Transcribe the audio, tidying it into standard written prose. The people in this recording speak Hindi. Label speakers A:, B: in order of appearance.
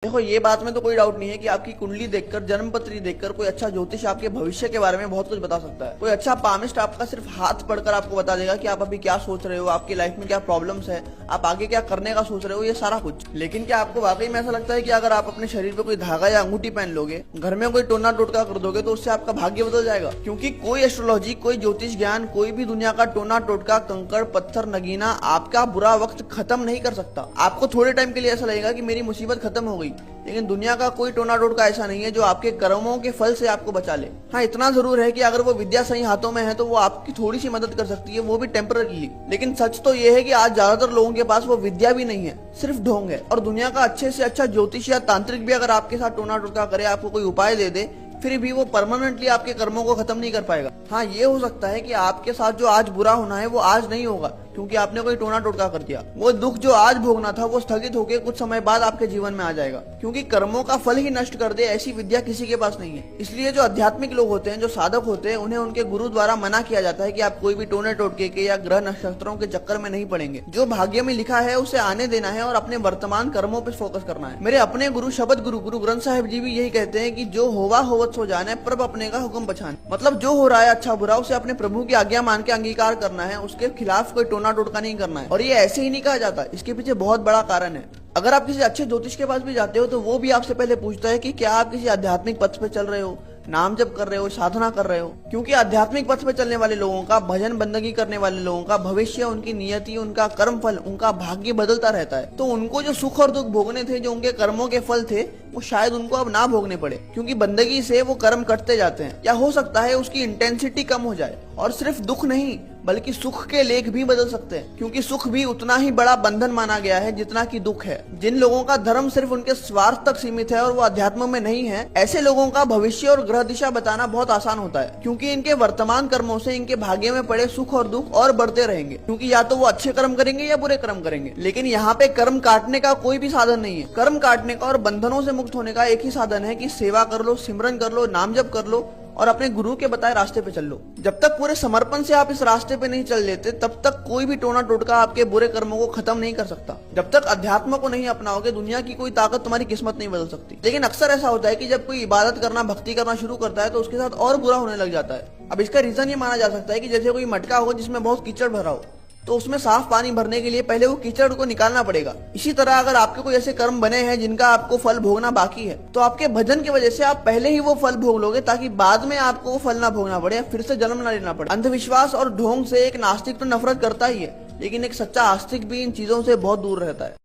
A: देखो ये बात में तो कोई डाउट नहीं है कि आपकी कुंडली देखकर, जन्मपत्री देखकर कोई अच्छा ज्योतिष आपके भविष्य के बारे में बहुत कुछ बता सकता है। कोई अच्छा पामिस्ट आपका सिर्फ हाथ पढ़कर आपको बता देगा कि आप अभी क्या सोच रहे हो, आपकी लाइफ में क्या प्रॉब्लम्स है, आप आगे क्या करने का सोच रहे हो, ये सारा कुछ। लेकिन क्या आपको वाकई में ऐसा लगता है कि अगर आप अपने शरीर पे कोई धागा या अंगूठी पहन लोगे, घर में कोई टोना टोटका कर दोगे तो उससे आपका भाग्य बदल जाएगा? क्योंकि कोई एस्ट्रोलॉजी, कोई ज्योतिष ज्ञान, कोई भी दुनिया का टोना टोटका, कंकड़ पत्थर नगीना आपका बुरा वक्त खत्म नहीं कर सकता। आपको थोड़े टाइम के लिए ऐसा लगेगा कि मेरी मुसीबत खत्म हो गई, लेकिन दुनिया का कोई टोना टोटका ऐसा नहीं है जो आपके कर्मों के फल से आपको बचा ले। हाँ, इतना जरूर है कि अगर वो विद्या सही हाथों में है तो वो आपकी थोड़ी सी मदद कर सकती है, वो भी टेम्पररीली। लेकिन सच तो ये है कि आज ज्यादातर लोगों के पास वो विद्या भी नहीं है, सिर्फ ढोंग है। और दुनिया का अच्छे से अच्छा ज्योतिष या तांत्रिक भी अगर आपके साथ टोना टोटका करे, आपको कोई उपाय दे दे, फिर भी वो परमानेंटली आपके कर्मों को खत्म नहीं कर पाएगा। हाँ, ये हो सकता है कि आपके साथ जो आज बुरा होना है वो आज नहीं होगा, क्योंकि आपने कोई टोना टोटका कर दिया। वो दुख जो आज भोगना था वो स्थगित होकर कुछ समय बाद आपके जीवन में आ जाएगा, क्योंकि कर्मों का फल ही नष्ट कर दे ऐसी विद्या किसी के पास नहीं है। इसलिए जो आध्यात्मिक लोग होते हैं, जो साधक होते हैं, उन्हें उनके गुरु द्वारा मना किया जाता है कि आप कोई भी टोने टोटके के या ग्रह नक्षत्रों के चक्कर में नहीं पड़ेंगे। जो भाग्य में लिखा है उसे आने देना है और अपने वर्तमान कर्मों पर फोकस करना है। मेरे अपने गुरु शब्द गुरु गुरु ग्रंथ साहिब जी भी यही कहते हैं कि जो होवा होवत सो जाने, प्रभ अपने का हुक्म पछान। मतलब जो हो रहा है अच्छा बुरा उसे अपने प्रभु की आज्ञा मान के अंगीकार करना है, उसके खिलाफ कोई टोना टोटका नहीं करना है। और ये ऐसे ही नहीं कहा जाता, इसके पीछे बहुत बड़ा कारण है। अगर आप किसी अच्छे ज्योतिष के पास भी जाते हो तो वो भी आपसे पहले पूछता है कि क्या आप किसी आध्यात्मिक पथ पे चल रहे हो, नाम जप कर रहे हो, साधना कर रहे हो। क्योंकि आध्यात्मिक पथ पे चलने वाले लोगों का, भजन बंदगी करने वाले लोगों का भविष्य, उनकी नियति, उनका कर्म फल, उनका भाग्य बदलता रहता है। तो उनको जो सुख और दुख भोगने थे, जो उनके कर्मों के फल थे, वो शायद उनको अब ना भोगने पड़े, क्योंकि बंदगी से वो कर्म कटते जाते हैं। या हो सकता है उसकी इंटेंसिटी कम हो जाए। और सिर्फ दुख नहीं बल्कि सुख के लेख भी बदल सकते हैं, क्योंकि सुख भी उतना ही बड़ा बंधन माना गया है जितना कि दुख है। जिन लोगों का धर्म सिर्फ उनके स्वार्थ तक सीमित है और वो अध्यात्म में नहीं है, ऐसे लोगों का भविष्य और ग्रह दिशा बताना बहुत आसान होता है, क्योंकि इनके वर्तमान कर्मों से इनके भाग्य में पड़े सुख और दुख और बढ़ते रहेंगे। क्योंकि या तो वो अच्छे कर्म करेंगे या बुरे कर्म करेंगे। लेकिन यहाँ पे कर्म काटने का कोई भी साधन नहीं है। कर्म काटने का और बंधनों से मुक्त होने का एक ही साधन है कि सेवा कर लो, सिमरन कर लो, नाम जप कर लो और अपने गुरु के बताए रास्ते पे चल लो। जब तक पूरे समर्पण से आप इस रास्ते पे नहीं चल लेते, तब तक कोई भी टोना टोटका आपके बुरे कर्मों को खत्म नहीं कर सकता। जब तक अध्यात्म को नहीं अपनाओगे, दुनिया की कोई ताकत तुम्हारी किस्मत नहीं बदल सकती। लेकिन अक्सर ऐसा होता है कि जब कोई इबादत करना, भक्ति करना शुरू करता है तो उसके साथ और बुरा होने लग जाता है। अब इसका रीजन ये माना जा सकता है कि जैसे कोई मटका हो जिसमें बहुत कीचड़ भरा हो, तो उसमें साफ पानी भरने के लिए पहले वो कीचड़ को निकालना पड़ेगा। इसी तरह अगर आपके कोई ऐसे कर्म बने हैं जिनका आपको फल भोगना बाकी है, तो आपके भजन की वजह से आप पहले ही वो फल भोग लोगे, ताकि बाद में आपको वो फल ना भोगना पड़े, फिर से जन्म ना लेना पड़े। अंधविश्वास और ढोंग से एक नास्तिक तो नफरत करता ही है, लेकिन एक सच्चा आस्तिक भी इन चीजों से बहुत दूर रहता है।